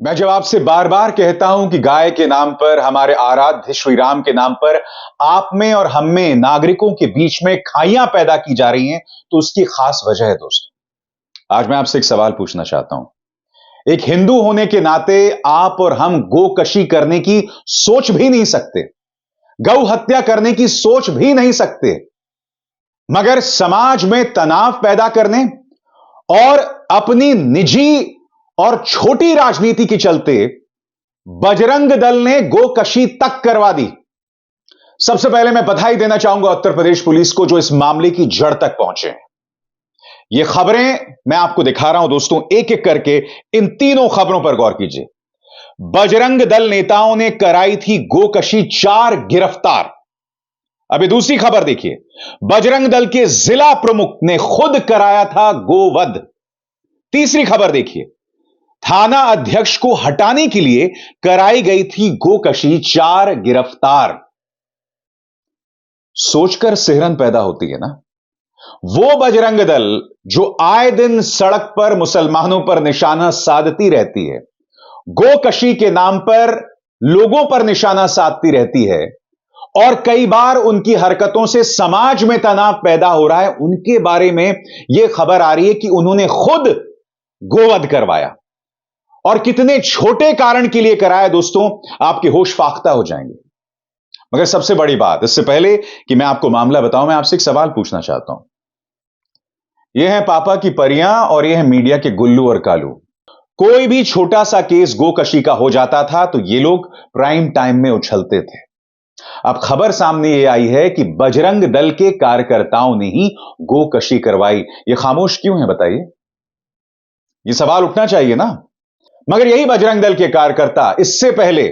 मैं जब आपसे बार बार कहता हूं कि गाय के नाम पर, हमारे आराध्य श्री राम के नाम पर आप में और हम में नागरिकों के बीच में खाइयां पैदा की जा रही हैं, तो उसकी खास वजह है दोस्तों। आज मैं आपसे एक सवाल पूछना चाहता हूं। एक हिंदू होने के नाते आप और हम गोकशी करने की सोच भी नहीं सकते, गौ हत्या करने की सोच भी नहीं सकते, मगर समाज में तनाव पैदा करने और अपनी निजी और छोटी राजनीति के चलते बजरंग दल ने गोकशी तक करवा दी। सबसे पहले मैं बधाई देना चाहूंगा उत्तर प्रदेश पुलिस को, जो इस मामले की जड़ तक पहुंचे। ये खबरें मैं आपको दिखा रहा हूं दोस्तों, एक एक करके इन तीनों खबरों पर गौर कीजिए। बजरंग दल नेताओं ने कराई थी गोकशी, 4 गिरफ्तार। अभी दूसरी खबर देखिए, बजरंग दल के जिला प्रमुख ने खुद कराया था गोवध। तीसरी खबर देखिए, थाना अध्यक्ष को हटाने के लिए कराई गई थी गोकशी, 4 गिरफ्तार। सोचकर सिहरन पैदा होती है ना। वो बजरंग दल जो आए दिन सड़क पर मुसलमानों पर निशाना साधती रहती है, गोकशी के नाम पर लोगों पर निशाना साधती रहती है, और कई बार उनकी हरकतों से समाज में तनाव पैदा हो रहा है, उनके बारे में यह खबर आ रही है कि उन्होंने खुद गोवध करवाया। और कितने छोटे कारण के लिए कराया दोस्तों, आपके होश फाख्ता हो जाएंगे। मगर सबसे बड़ी बात, इससे पहले कि मैं आपको मामला बताऊं, मैं आपसे एक सवाल पूछना चाहता हूं। यह है पापा की परियां और यह है मीडिया के गुल्लू और कालू। कोई भी छोटा सा केस गोकशी का हो जाता था तो ये लोग प्राइम टाइम में उछलते थे। अब खबर सामने यह आई है कि बजरंग दल के कार्यकर्ताओं ने ही गोकशी करवाई। ये खामोश क्यों है बताइए? यह सवाल उठना चाहिए ना। मगर यही बजरंग दल के कार्यकर्ता इससे पहले,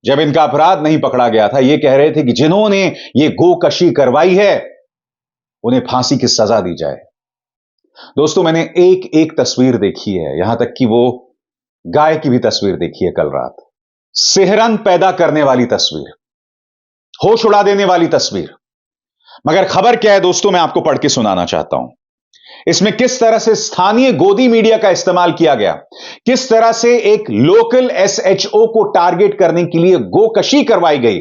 जब इनका अपराध नहीं पकड़ा गया था, यह कह रहे थे कि जिन्होंने यह गोकशी करवाई है उन्हें फांसी की सजा दी जाए। दोस्तों, मैंने एक एक तस्वीर देखी है, यहां तक कि वो गाय की भी तस्वीर देखी है कल रात। सिहरन पैदा करने वाली तस्वीर, होश उड़ा देने वाली तस्वीर। मगर खबर क्या है दोस्तों, मैं आपको पढ़ के सुनाना चाहता हूं। इसमें किस तरह से स्थानीय गोदी मीडिया का इस्तेमाल किया गया, किस तरह से एक लोकल एसएचओ को टारगेट करने के लिए गोकशी करवाई गई,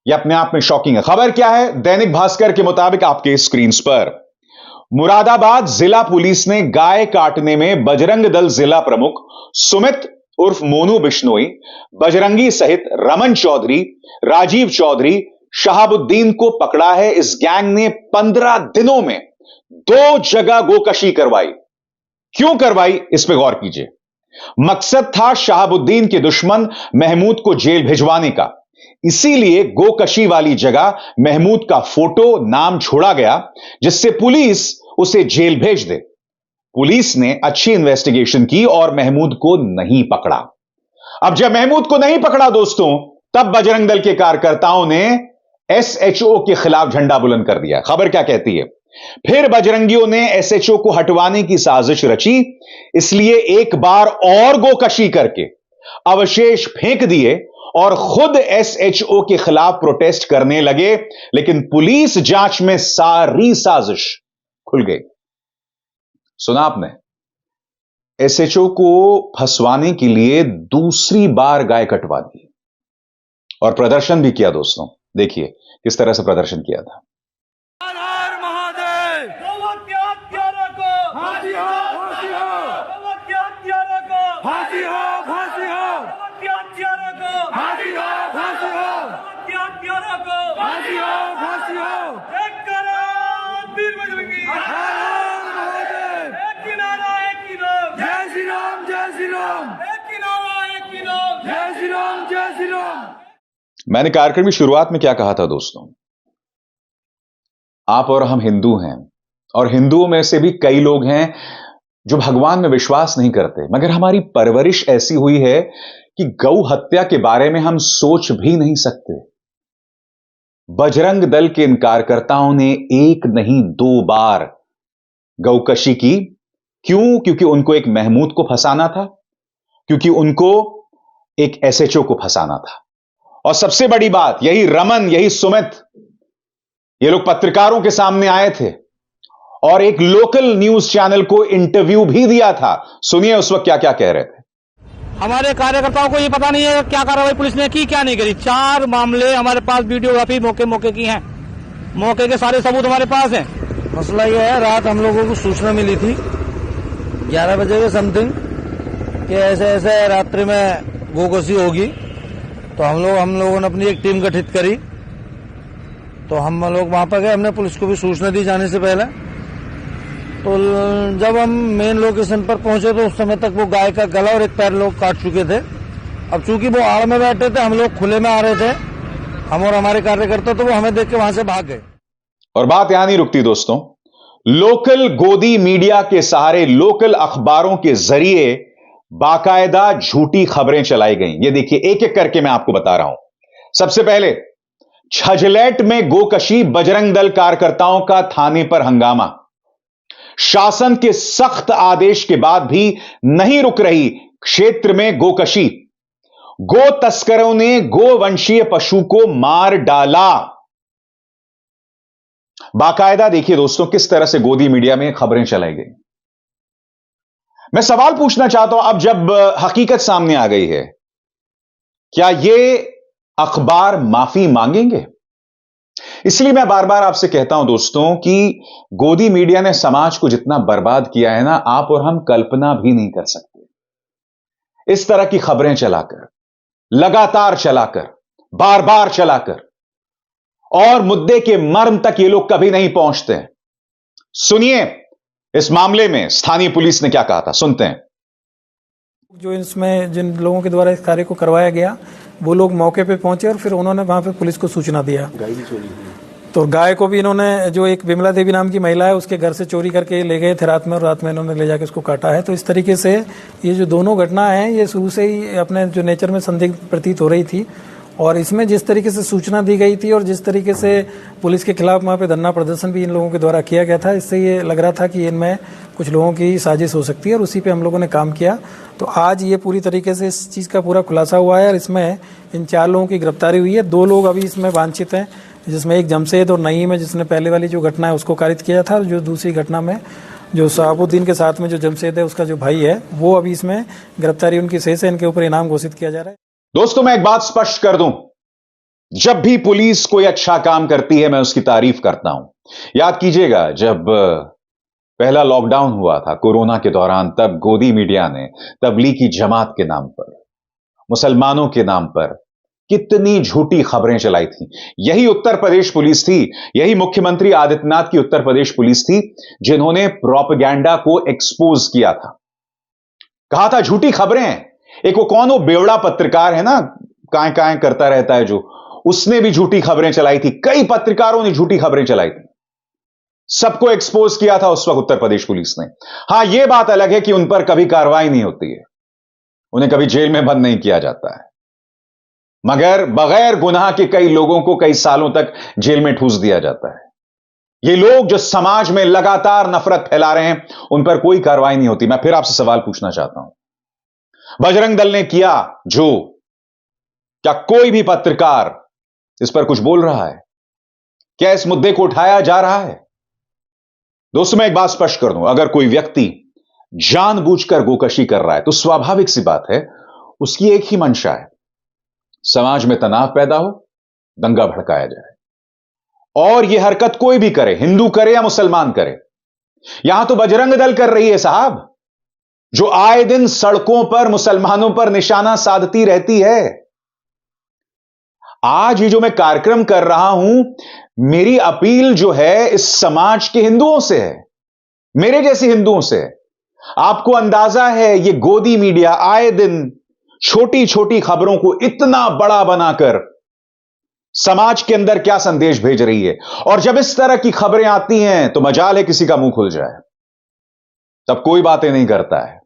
यह अपने आप में शॉकिंग है। खबर क्या है? दैनिक भास्कर के मुताबिक आपके स्क्रीन पर, मुरादाबाद जिला पुलिस ने गाय काटने में बजरंग दल जिला प्रमुख सुमित उर्फ मोनू बिश्नोई, बजरंगी सहित रमन चौधरी, राजीव चौधरी, शहाबुद्दीन को पकड़ा है। इस गैंग ने 15 दिनों में 2 जगह गोकशी करवाई। क्यों करवाई, इस पर गौर कीजिए। मकसद था शहाबुद्दीन के दुश्मन महमूद को जेल भिजवाने का। इसीलिए गोकशी वाली जगह महमूद का फोटो, नाम छोड़ा गया, जिससे पुलिस उसे जेल भेज दे। पुलिस ने अच्छी इन्वेस्टिगेशन की और महमूद को नहीं पकड़ा। अब जब महमूद को नहीं पकड़ा दोस्तों, तब बजरंग दल के कार्यकर्ताओं ने एसएचओ के खिलाफ झंडा बुलंद कर दिया। खबर क्या कहती है? फिर बजरंगियों ने एसएचओ को हटवाने की साजिश रची, इसलिए एक बार और गोकशी करके अवशेष फेंक दिए और खुद एसएचओ के खिलाफ प्रोटेस्ट करने लगे। लेकिन पुलिस जांच में सारी साजिश खुल गई। सुना आपने? एसएचओ को फंसवाने के लिए दूसरी बार गाय कटवा दी और प्रदर्शन भी किया। दोस्तों देखिए किस तरह से प्रदर्शन किया था। मैंने कार्यक्रम की शुरुआत में क्या कहा था दोस्तों? आप और हम हिंदू हैं, और हिंदुओं में से भी कई लोग हैं जो भगवान में विश्वास नहीं करते, मगर हमारी परवरिश ऐसी हुई है कि गौ हत्या के बारे में हम सोच भी नहीं सकते। बजरंग दल के इन कार्यकर्ताओं ने 1 नहीं 2 बार गौकशी की। क्यों? क्योंकि उनको एक महमूद को फंसाना था, क्योंकि उनको एक एसएचओ को फंसाना था। और सबसे बड़ी बात, यही रमन, यही सुमित, ये लोग पत्रकारों के सामने आए थे और एक लोकल न्यूज चैनल को इंटरव्यू भी दिया था। सुनिए उस वक्त क्या क्या कह रहे थे। हमारे कार्यकर्ताओं को ये पता नहीं है क्या कार्रवाई पुलिस ने की क्या नहीं करी। 4 मामले हमारे पास वीडियोग्राफी मौके की हैं, मौके के सारे सबूत हमारे पास हैं। मसला ये है, रात हम लोगों को सूचना मिली थी 11 बजे के समथिंग कि ऐसे ऐसे रात्रि में गोकशी होगी। तो हम लोगों ने अपनी एक टीम गठित करी। तो हम लोग वहां पर गए, हमने पुलिस को भी सूचना दी जाने से पहले। तो जब हम मेन लोकेशन पर पहुंचे तो उस समय तक वो गाय का गला और एक पैर लोग काट चुके थे। अब चूंकि वो आड़ में बैठे थे, हम लोग खुले में आ रहे थे, हम और हमारे कार्यकर्ता, तो वो हमें देख के वहां से भाग गए। और बात यहां नहीं रुकती दोस्तों। लोकल गोदी मीडिया के सहारे, लोकल अखबारों के जरिए बाकायदा झूठी खबरें चलाई गई। ये देखिए, एक एक करके मैं आपको बता रहा हूं। सबसे पहले, छजलैट में गोकशी, बजरंग दल कार्यकर्ताओं का थाने पर हंगामा। शासन के सख्त आदेश के बाद भी नहीं रुक रही क्षेत्र में गोकशी। गो तस्करों ने गोवंशीय पशु को मार डाला। बाकायदा देखिए दोस्तों, किस तरह से गोदी मीडिया में खबरें चलाई गई। मैं सवाल पूछना चाहता हूं, अब जब हकीकत सामने आ गई है, क्या यह अखबार माफी मांगेंगे? इसलिए मैं बार बार आपसे कहता हूं दोस्तों कि गोदी मीडिया ने समाज को जितना बर्बाद किया है ना, आप और हम कल्पना भी नहीं कर सकते। इस तरह की खबरें चलाकर, लगातार चलाकर, बार बार चलाकर, और मुद्दे के मर्म तक ये लोग कभी नहीं पहुंचते हैं। सुनिए, इस मामले में स्थानीय पुलिस ने क्या कहा था, सुनते हैं। जो इसमें जिन लोगों के द्वारा इस कार्य को करवाया गया, वो लोग मौके पे पहुंचे और फिर उन्होंने वहां पे पुलिस को सूचना दिया। गाय भी चोरी हुई। तो गाय को भी इन्होंने, जो एक विमला देवी नाम की महिला है, उसके घर से चोरी करके ले गए थे रात में, और रात में इन्होंने ले जाके उसको काटा है। तो इस तरीके से ये जो दोनों घटना है, ये शुरू से ही अपने जो नेचर में संदिग्ध प्रतीत हो रही थी। और इसमें जिस तरीके से सूचना दी गई थी और जिस तरीके से पुलिस के खिलाफ वहाँ पे धरना प्रदर्शन भी इन लोगों के द्वारा किया गया था, इससे ये लग रहा था कि इनमें कुछ लोगों की साजिश हो सकती है, और उसी पे हम लोगों ने काम किया। तो आज ये पूरी तरीके से इस चीज़ का पूरा खुलासा हुआ है, और इसमें इन 4 लोगों की गिरफ्तारी हुई है। 2 लोग अभी इसमें वांछित हैं, जिसमें एक जमशेद और नईम है, जिसने पहले वाली जो घटना है उसको कारित किया था। जो दूसरी घटना में जो शहाबुद्दीन के साथ में जो जमशेद है, उसका जो भाई है, वो अभी इसमें गिरफ्तारी उनकी शेष है। इनके ऊपर इनाम घोषित किया जा रहा है। दोस्तों, मैं एक बात स्पष्ट कर दूं, जब भी पुलिस कोई अच्छा काम करती है, मैं उसकी तारीफ करता हूं। याद कीजिएगा, जब पहला लॉकडाउन हुआ था कोरोना के दौरान, तब गोदी मीडिया ने तबलीगी जमात के नाम पर, मुसलमानों के नाम पर कितनी झूठी खबरें चलाई थी। यही उत्तर प्रदेश पुलिस थी, यही मुख्यमंत्री आदित्यनाथ की उत्तर प्रदेश पुलिस थी, जिन्होंने प्रोपेगेंडा को एक्सपोज किया था। कहा था झूठी खबरें। एक वो कौन, वो बेवड़ा पत्रकार है ना, काएं काएं करता रहता है, जो उसने भी झूठी खबरें चलाई थी। कई पत्रकारों ने झूठी खबरें चलाई थी। सबको एक्सपोज किया था उस वक्त उत्तर प्रदेश पुलिस ने। हां, यह बात अलग है कि उन पर कभी कार्रवाई नहीं होती है, उन्हें कभी जेल में बंद नहीं किया जाता है, मगर बगैर गुनाह के कई लोगों को कई सालों तक जेल में ठूस दिया जाता है। ये लोग जो समाज में लगातार नफरत फैला रहे हैं, उन पर कोई कार्रवाई नहीं होती। मैं फिर आपसे सवाल पूछना चाहता हूं, बजरंग दल ने किया जो, क्या कोई भी पत्रकार इस पर कुछ बोल रहा है? क्या इस मुद्दे को उठाया जा रहा है? दोस्तों, मैं एक बात स्पष्ट कर दूं, अगर कोई व्यक्ति जानबूझकर गोकशी कर रहा है, तो स्वाभाविक सी बात है, उसकी एक ही मंशा है, समाज में तनाव पैदा हो, दंगा भड़काया जाए। और यह हरकत कोई भी करे, हिंदू करे या मुसलमान करे। यहां तो बजरंग दल कर रही है साहब, जो आए दिन सड़कों पर मुसलमानों पर निशाना साधती रहती है। आज ये जो मैं कार्यक्रम कर रहा हूं, मेरी अपील जो है इस समाज के हिंदुओं से है, मेरे जैसे हिंदुओं से है। आपको अंदाजा है, ये गोदी मीडिया आए दिन छोटी छोटी खबरों को इतना बड़ा बनाकर समाज के अंदर क्या संदेश भेज रही है। और जब इस तरह की खबरें आती हैं, तो मजाल है किसी का मुंह खुल जाए, तब कोई बातें नहीं करता है।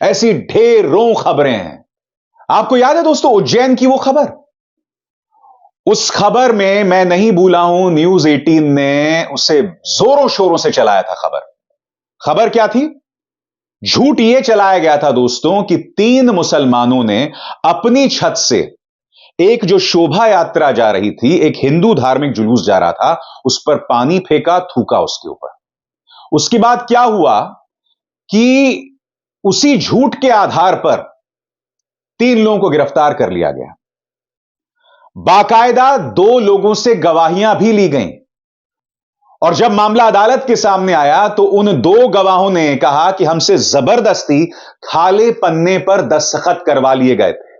ऐसी ढेरों खबरें हैं। आपको याद है दोस्तों, उज्जैन की वो खबर, उस खबर में मैं नहीं भूला हूं, न्यूज 18 ने उसे जोरों शोरों से चलाया था। खबर क्या थी? झूठ यह चलाया गया था दोस्तों कि 3 मुसलमानों ने अपनी छत से, एक जो शोभा यात्रा जा रही थी, एक हिंदू धार्मिक जुलूस जा रहा था, उस पर पानी फेंका, थूका उसके ऊपर। उसके बाद क्या हुआ कि उसी झूठ के आधार पर 3 लोगों को गिरफ्तार कर लिया गया। बाकायदा 2 लोगों से गवाहियां भी ली गईं और जब मामला अदालत के सामने आया तो उन 2 गवाहों ने कहा कि हमसे जबरदस्ती खाले पन्ने पर दस्तखत करवा लिए गए थे।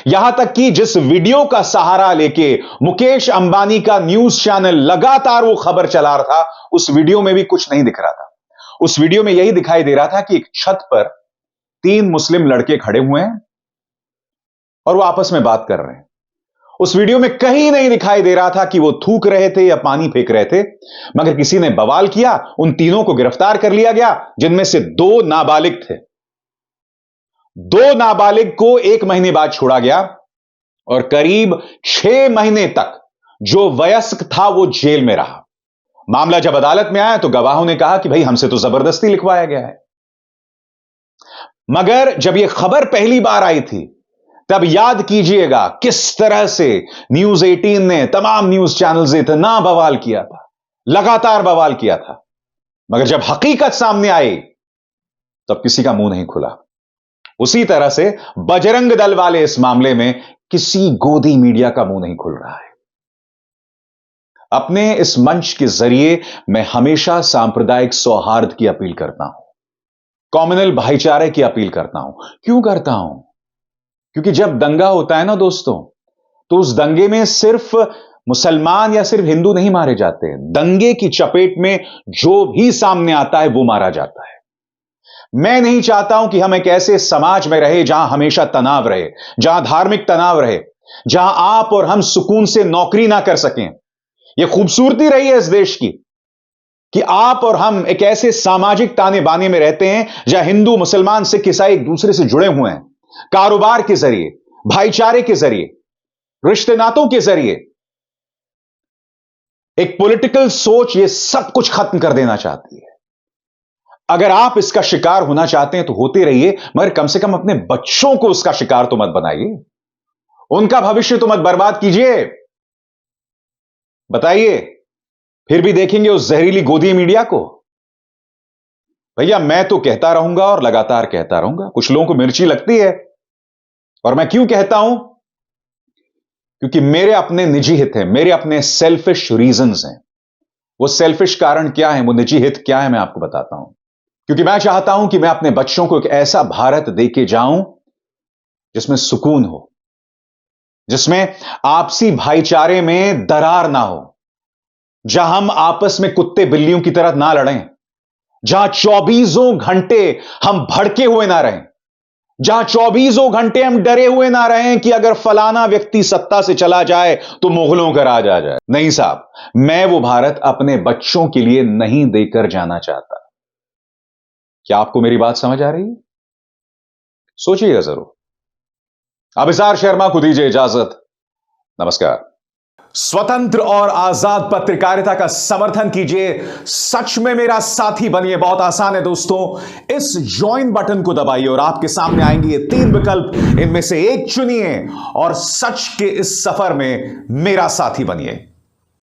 यहां तक कि जिस वीडियो का सहारा लेके मुकेश अंबानी का न्यूज चैनल लगातार वो खबर चला रहा था, उस वीडियो में भी कुछ नहीं दिख रहा था। उस वीडियो में यही दिखाई दे रहा था कि एक छत पर 3 मुस्लिम लड़के खड़े हुए हैं और वो आपस में बात कर रहे हैं। उस वीडियो में कहीं नहीं दिखाई दे रहा था कि वो थूक रहे थे या पानी फेंक रहे थे, मगर किसी ने बवाल किया, उन तीनों को गिरफ्तार कर लिया गया, जिनमें से 2 नाबालिग थे। 2 नाबालिग को 1 महीने बाद छोड़ा गया और करीब 6 महीने तक जो वयस्क था वो जेल में रहा। मामला जब अदालत में आया तो गवाहों ने कहा कि भाई हमसे तो जबरदस्ती लिखवाया गया है। मगर जब यह खबर पहली बार आई थी तब याद कीजिएगा किस तरह से न्यूज 18 ने, तमाम न्यूज चैनल्स ने इतना बवाल किया था, लगातार बवाल किया था। मगर जब हकीकत सामने आई तब किसी का मुंह नहीं खुला। उसी तरह से बजरंग दल वाले इस मामले में किसी गोदी मीडिया का मुंह नहीं खुल रहा है। अपने इस मंच के जरिए मैं हमेशा सांप्रदायिक सौहार्द की अपील करता हूं, कॉम्युनल भाईचारे की अपील करता हूं। क्यों करता हूं? क्योंकि जब दंगा होता है ना दोस्तों, तो उस दंगे में सिर्फ मुसलमान या सिर्फ हिंदू नहीं मारे जाते। दंगे की चपेट में जो भी सामने आता है वो मारा जाता है। मैं नहीं चाहता हूं कि हम एक ऐसे समाज में रहे जहां हमेशा तनाव रहे, जहां धार्मिक तनाव रहे, जहां आप और हम सुकून से नौकरी ना कर सकें। यह खूबसूरती रही है इस देश की कि आप और हम एक ऐसे सामाजिक ताने बाने में रहते हैं जहां हिंदू, मुसलमान, सिख, ईसाई एक दूसरे से जुड़े हुए हैं, कारोबार के जरिए, भाईचारे के जरिए, रिश्ते नातों के जरिए। एक पॉलिटिकल सोच यह सब कुछ खत्म कर देना चाहती है। अगर आप इसका शिकार होना चाहते हैं तो होते रहिए, मगर कम से कम अपने बच्चों को उसका शिकार तो मत बनाइए, उनका भविष्य तो मत बर्बाद कीजिए। बताइए, फिर भी देखेंगे उस जहरीली गोदी मीडिया को? भैया मैं तो कहता रहूंगा और लगातार कहता रहूंगा। कुछ लोगों को मिर्ची लगती है, और मैं क्यों कहता हूं? क्योंकि मेरे अपने निजी हित हैं, मेरे अपने सेल्फिश रीजंस हैं। वो सेल्फिश कारण क्या है, वो निजी हित क्या है, मैं आपको बताता हूं। क्योंकि मैं चाहता हूं कि मैं अपने बच्चों को एक ऐसा भारत देके जाऊं जिसमें सुकून हो, जिसमें आपसी भाईचारे में दरार ना हो, जहां हम आपस में कुत्ते बिल्लियों की तरह ना लड़ें, जहां 24 घंटे हम भड़के हुए ना रहें, जहां 24 घंटे हम डरे हुए ना रहें कि अगर फलाना व्यक्ति सत्ता से चला जाए तो मुगलों का राज आ जाए। नहीं साहब, मैं वो भारत अपने बच्चों के लिए नहीं देकर जाना चाहता। क्या आपको मेरी बात समझ आ रही है? सोचिएगा जरूर। अभिसार शर्मा को दीजिए इजाजत। नमस्कार। स्वतंत्र और आजाद पत्रकारिता का समर्थन कीजिए, सच में मेरा साथी बनिए। बहुत आसान है दोस्तों, इस ज्वाइन बटन को दबाइए और आपके सामने आएंगे ये 3 विकल्प, इनमें से एक चुनिए और सच के इस सफर में मेरा साथी बनिए।